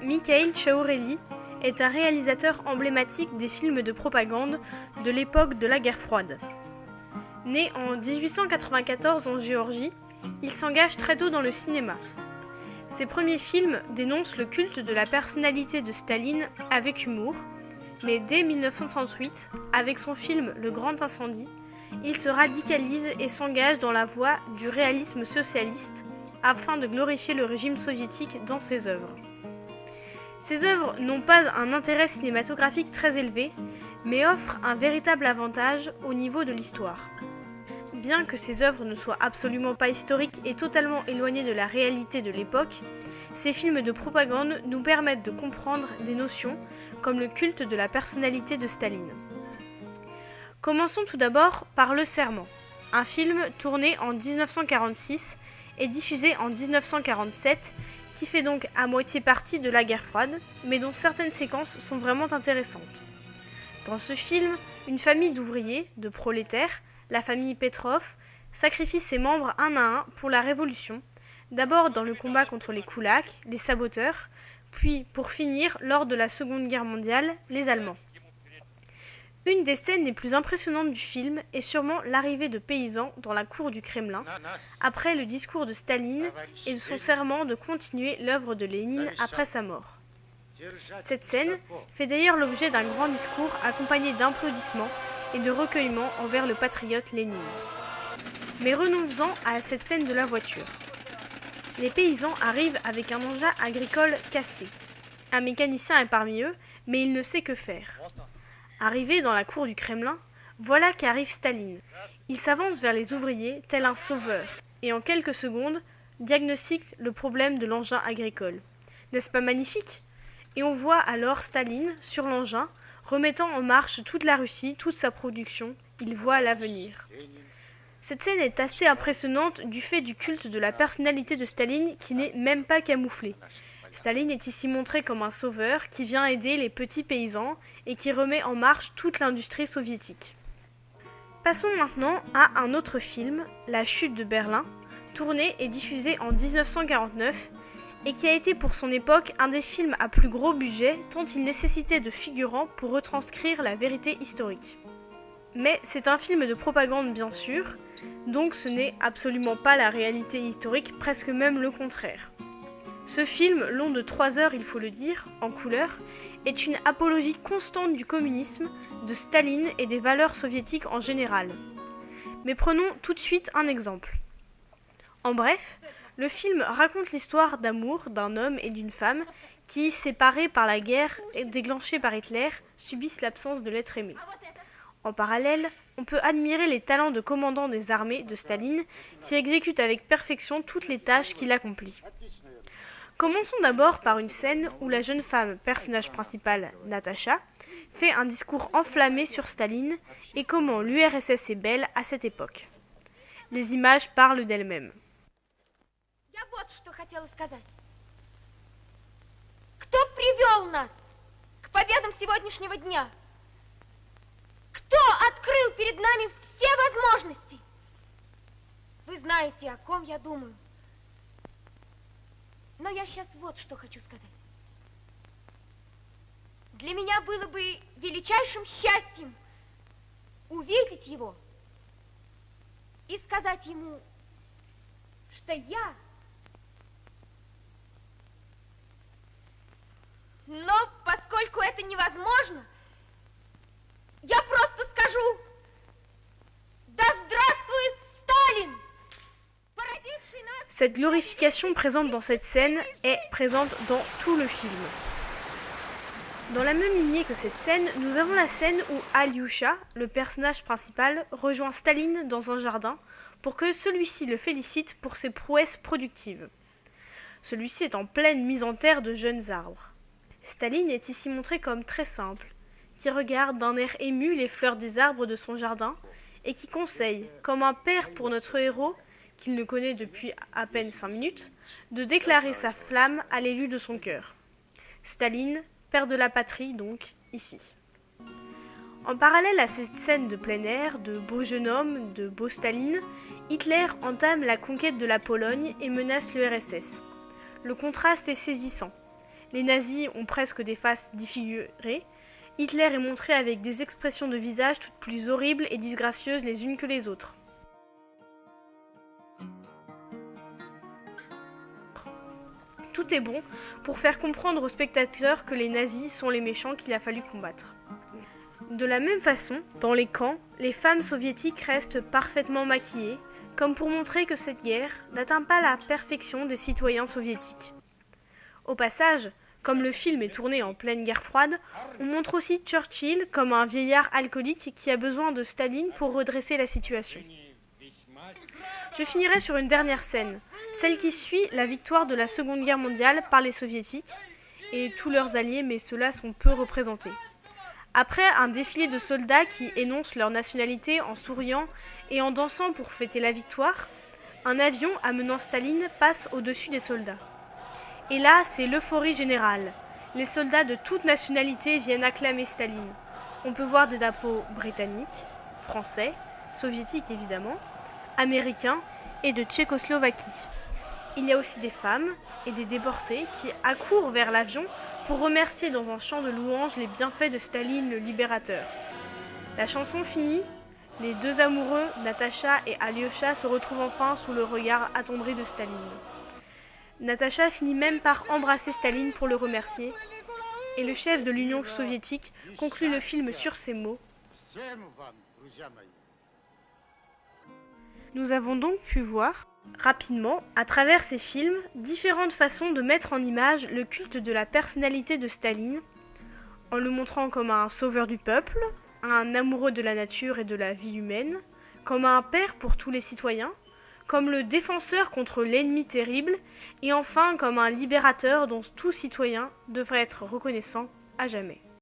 Mikhail Chaoureli est un réalisateur emblématique des films de propagande de l'époque de la guerre froide. Né en 1894 en Géorgie, il s'engage très tôt dans le cinéma. Ses premiers films dénoncent le culte de la personnalité de Staline avec humour, mais dès 1938, avec son film Le Grand Incendie, il se radicalise et s'engage dans la voie du réalisme socialiste afin de glorifier le régime soviétique dans ses œuvres. Ces œuvres n'ont pas un intérêt cinématographique très élevé, mais offrent un véritable avantage au niveau de l'histoire. Bien que ces œuvres ne soient absolument pas historiques et totalement éloignées de la réalité de l'époque, ces films de propagande nous permettent de comprendre des notions comme le culte de la personnalité de Staline. Commençons tout d'abord par Le Serment, un film tourné en 1946 et diffusé en 1947, qui fait donc à moitié partie de la guerre froide, mais dont certaines séquences sont vraiment intéressantes. Dans ce film, une famille d'ouvriers, de prolétaires, la famille Petrov, sacrifie ses membres un à un pour la révolution, d'abord dans le combat contre les koulaks, les saboteurs, puis, pour finir, lors de la Seconde Guerre mondiale, les Allemands. Une des scènes les plus impressionnantes du film est sûrement l'arrivée de paysans dans la cour du Kremlin, après le discours de Staline et de son serment de continuer l'œuvre de Lénine après sa mort. Cette scène fait d'ailleurs l'objet d'un grand discours accompagné d'applaudissements et de recueillements envers le patriote Lénine. Mais revenons-en à cette scène de la voiture. Les paysans arrivent avec un engin agricole cassé. Un mécanicien est parmi eux, mais il ne sait que faire. Arrivé dans la cour du Kremlin, voilà qu'arrive Staline. Il s'avance vers les ouvriers tel un sauveur, et en quelques secondes, diagnostique le problème de l'engin agricole. N'est-ce pas magnifique ? Et on voit alors Staline, sur l'engin, remettant en marche toute la Russie, toute sa production. Il voit l'avenir. Cette scène est assez impressionnante du fait du culte de la personnalité de Staline qui n'est même pas camouflé. Staline est ici montré comme un sauveur qui vient aider les petits paysans et qui remet en marche toute l'industrie soviétique. Passons maintenant à un autre film, La Chute de Berlin, tourné et diffusé en 1949 et qui a été pour son époque un des films à plus gros budget tant il nécessitait de figurants pour retranscrire la vérité historique. Mais c'est un film de propagande bien sûr, donc ce n'est absolument pas la réalité historique, presque même le contraire. Ce film, long de 3 heures il faut le dire, en couleur, est une apologie constante du communisme, de Staline et des valeurs soviétiques en général. Mais prenons tout de suite un exemple. En bref, le film raconte l'histoire d'amour d'un homme et d'une femme qui, séparés par la guerre et déclenchée par Hitler, subissent l'absence de l'être aimé. En parallèle, on peut admirer les talents de commandant des armées de Staline qui exécute avec perfection toutes les tâches qu'il accomplit. Commençons d'abord par une scène où la jeune femme, personnage principal, Natacha, fait un discours enflammé sur Staline et comment l'URSS est belle à cette époque. Les images parlent d'elles-mêmes. Я вот что хотела сказать. Кто привел нас к победам сегодняшнего дня? Кто открыл перед нами все возможности? Вы знаете, о ком я думаю. Но я сейчас вот что хочу сказать. Для меня было бы величайшим счастьем увидеть его и сказать ему, что я... Но поскольку это невозможно, я просто скажу: да здравствует Сталин! Cette glorification présente dans cette scène est présente dans tout le film. Dans la même lignée que cette scène, nous avons la scène où Alyosha, le personnage principal, rejoint Staline dans un jardin pour que celui-ci le félicite pour ses prouesses productives. Celui-ci est en pleine mise en terre de jeunes arbres. Staline est ici montré comme très simple, qui regarde d'un air ému les fleurs des arbres de son jardin et qui conseille, comme un père pour notre héros, qu'il ne connaît depuis à peine 5 minutes, de déclarer sa flamme à l'élu de son cœur. Staline, père de la patrie donc, ici. En parallèle à cette scène de plein air, de beaux jeunes hommes, de beaux Staline, Hitler entame la conquête de la Pologne et menace l'URSS. Le contraste est saisissant. Les nazis ont presque des faces défigurées. Hitler est montré avec des expressions de visage toutes plus horribles et disgracieuses les unes que les autres. Tout est bon pour faire comprendre aux spectateurs que les nazis sont les méchants qu'il a fallu combattre. De la même façon, dans les camps, les femmes soviétiques restent parfaitement maquillées, comme pour montrer que cette guerre n'atteint pas la perfection des citoyens soviétiques. Au passage, comme le film est tourné en pleine guerre froide, on montre aussi Churchill comme un vieillard alcoolique qui a besoin de Staline pour redresser la situation. Je finirai sur une dernière scène, celle qui suit la victoire de la Seconde Guerre mondiale par les soviétiques et tous leurs alliés, mais ceux-là sont peu représentés. Après un défilé de soldats qui énoncent leur nationalité en souriant et en dansant pour fêter la victoire, un avion amenant Staline passe au-dessus des soldats. Et là, c'est l'euphorie générale. Les soldats de toute nationalité viennent acclamer Staline. On peut voir des drapeaux britanniques, français, soviétiques évidemment, américains et de Tchécoslovaquie. Il y a aussi des femmes et des déportés qui accourent vers l'avion pour remercier dans un chant de louanges les bienfaits de Staline le libérateur. La chanson finie, les deux amoureux, Natacha et Alyosha, se retrouvent enfin sous le regard attendri de Staline. Natacha finit même par embrasser Staline pour le remercier, et le chef de l'Union soviétique conclut le film sur ces mots. Nous avons donc pu voir, rapidement, à travers ces films, différentes façons de mettre en image le culte de la personnalité de Staline, en le montrant comme un sauveur du peuple, un amoureux de la nature et de la vie humaine, comme un père pour tous les citoyens, comme le défenseur contre l'ennemi terrible, et enfin comme un libérateur dont tout citoyen devrait être reconnaissant à jamais.